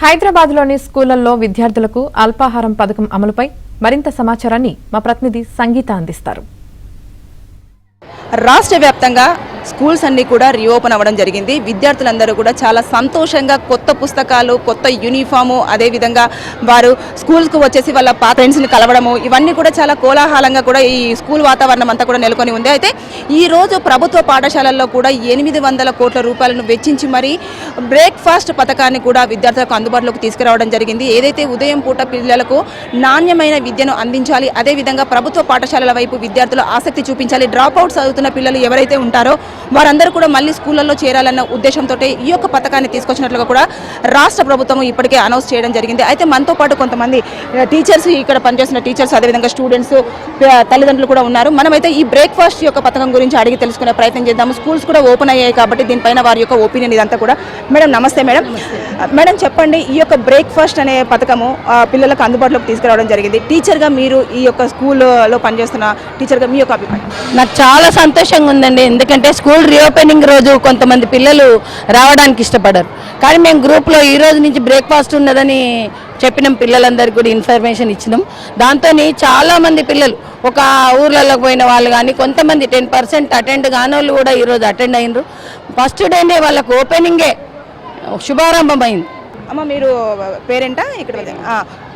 హైదరాబాద్లోని స్కూళ్లలో విద్యార్థులకు అల్పాహారం పథకం అమలుపై మరింత సమాచారాన్ని మా ప్రతినిధి సంగీత అందిస్తారు. రాష్ట్ర వ్యాప్తంగా స్కూల్స్ అన్నీ కూడా రీఓపెన్ అవ్వడం జరిగింది. విద్యార్థులందరూ కూడా చాలా సంతోషంగా కొత్త పుస్తకాలు, కొత్త యూనిఫాము, అదేవిధంగా వారు స్కూల్స్కు వచ్చేసి వాళ్ళ ఫ్రెండ్స్ని కలవడము, ఇవన్నీ కూడా చాలా కోలాహలంగా కూడా ఈ స్కూల్ వాతావరణం అంతా కూడా నెలకొని ఉంది. అయితే ఈరోజు ప్రభుత్వ పాఠశాలల్లో కూడా 800 కోట్ల రూపాయలను వెచ్చించి మరీ బ్రేక్ఫాస్ట్ పథకాన్ని కూడా విద్యార్థులకు అందుబాటులోకి తీసుకురావడం జరిగింది. ఏదైతే ఉదయం పూట పిల్లలకు నాణ్యమైన విద్యను అందించాలి, అదేవిధంగా ప్రభుత్వ పాఠశాలల వైపు విద్యార్థులు ఆసక్తి చూపించాలి, డ్రాప్అవుట్స్ చదువుతున్న పిల్లలు ఎవరైతే ఉంటారో వారందరూ కూడా మళ్ళీ స్కూళ్లలో చేరాలన్న ఉద్దేశంతో ఈ యొక్క పథకాన్ని తీసుకొచ్చినట్లుగా కూడా రాష్ట్ర ప్రభుత్వం ఇప్పటికే అనౌన్స్ చేయడం జరిగింది. అయితే మనతో పాటు కొంతమంది టీచర్స్, ఇక్కడ పనిచేస్తున్న టీచర్స్, అదేవిధంగా స్టూడెంట్స్, తల్లిదండ్రులు కూడా ఉన్నారు. మనమైతే ఈ బ్రేక్ఫాస్ట్ యొక్క పథకం గురించి అడిగి తెలుసుకునే ప్రయత్నం చేద్దాము. స్కూల్స్ కూడా ఓపెన్ అయ్యాయి కాబట్టి దీనిపైన వారి యొక్క ఒపీనియన్ ఇదంతా కూడా. మేడం నమస్తే. మేడం చెప్పండి, ఈ యొక్క బ్రేక్ఫాస్ట్ అనే పథకము పిల్లలకు అందుబాటులోకి తీసుకురావడం జరిగింది. టీచర్గా మీరు ఈ యొక్క స్కూల్లో పనిచేస్తున్న టీచర్గా మీ యొక్క అభిప్రాయం? నాకు చాలా సంతోషంగా ఉందండి. ఎందుకంటే స్కూల్ రీఓపెనింగ్ రోజు కొంతమంది పిల్లలు రావడానికి ఇష్టపడరు, కానీ మేము గ్రూప్లో ఈ రోజు నుంచి బ్రేక్ఫాస్ట్ ఉన్నదని చెప్పినాం, పిల్లలందరికీ కూడా ఇన్ఫర్మేషన్ ఇచ్చినాం. దాంతో చాలామంది పిల్లలు ఒక ఊర్లలోకి పోయిన వాళ్ళు కానీ కొంతమంది 10% అటెండ్ కాని వాళ్ళు కూడా ఈరోజు అటెండ్ అయినరు. ఫస్ట్ డేనే వాళ్ళకు ఓపెనింగే శుభారంభమైంది. అమ్మ, మీరు పేరెంటా? ఇక్కడ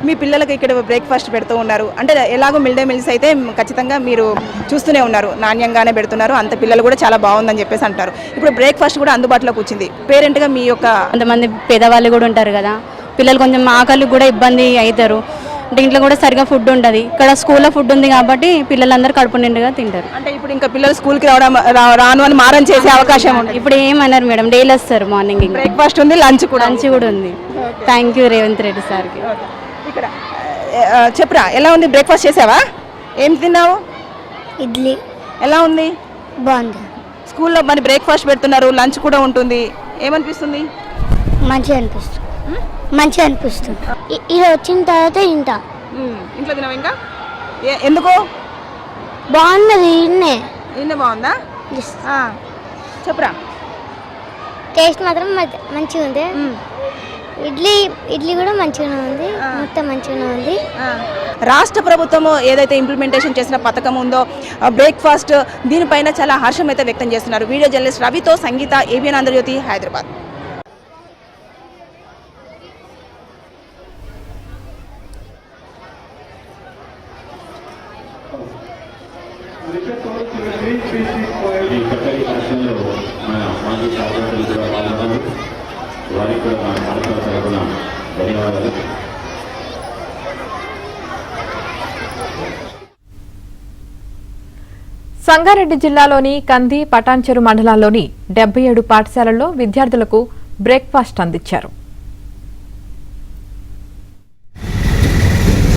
మీ పిల్లలకి ఇక్కడ బ్రేక్ఫాస్ట్ పెడుతూ ఉన్నారు అంటే ఎలాగో మిడ్ డే మీల్స్ అయితే ఖచ్చితంగా మీరు చూస్తూనే ఉన్నారు, నాణ్యంగానే పెడుతున్నారు, అంత పిల్లలు కూడా చాలా బాగుందని చెప్పేసి అంటారు. ఇప్పుడు బ్రేక్ఫాస్ట్ కూడా అందుబాటులోకి వచ్చింది. పేరెంట్గా మీ యొక్క కొంతమంది పేదవాళ్ళు కూడా ఉంటారు కదా, పిల్లలు కొంచెం ఆకలి కూడా ఇబ్బంది అవుతారు. దీంట్లో కూడా సరిగా ఫుడ్ ఉండదు. ఇక్కడ స్కూల్లో ఫుడ్ ఉంది కాబట్టి పిల్లలందరూ కడుపు నిండుగా తింటారు. అంటే ఇప్పుడు ఇంకా పిల్లలు స్కూల్కి రాను అని మారం చేసే అవకాశం ఉంది. ఇప్పుడు ఏమన్నారు మేడం, డైలీ వస్తారు. మార్నింగ్ బ్రేక్ఫాస్ట్ ఉంది, లంచ్ కూడా ఉంది. థ్యాంక్ యూ రేవంత్ రెడ్డి సార్కి. ఇక్కడ చెప్పురా, ఎలా ఉంది? బ్రేక్ఫాస్ట్ చేసావా? ఏం తిన్నావు? ఇడ్లీ. ఎలా ఉంది? బాగుంది. స్కూల్లో మరి బ్రేక్ఫాస్ట్ పెడుతున్నారు, లంచ్ కూడా ఉంటుంది, ఏమనిపిస్తుంది? మంచిగా అనిపిస్తుంది. ఇది వచ్చిన తర్వాత ఇంట్లో తినవా? ఇంకా ఎందుకు? బాగున్నది. ఇన్నే బాగుందా? చెప్పురా. టేస్ట్ మాత్రం మంచిగా ఉంది. ఇడ్లీ కూడా మంచిగానే ఉంది, మొత్తం మంచిగానే ఉంది. రాష్ట్ర ప్రభుత్వము ఏదైతే ఇంప్లిమెంటేషన్ చేసిన పథకం ఉందో బ్రేక్ఫాస్ట్, దీనిపైన చాలా హర్షం అయితే వ్యక్తం చేస్తున్నారు. వీడియో జర్నలిస్ట్ రవితో సంగీత, ఏబిఎన్ ఆంధ్రజ్యోతి, హైదరాబాద్. ఈ చక్కటి కార్యక్రమంలో మన మాజీ శాసనసభ్యులు కూడా పాల్గొన్నారు. వారికి కూడా మన పాఠశాల తరఫున ధన్యవాదాలు. సంగారెడ్డి జిల్లాలోని కంది, పటాన్చెరు మండలాల్లోని 77 పాఠశాలల్లో విద్యార్థులకు బ్రేక్ఫాస్ట్ అందించారు.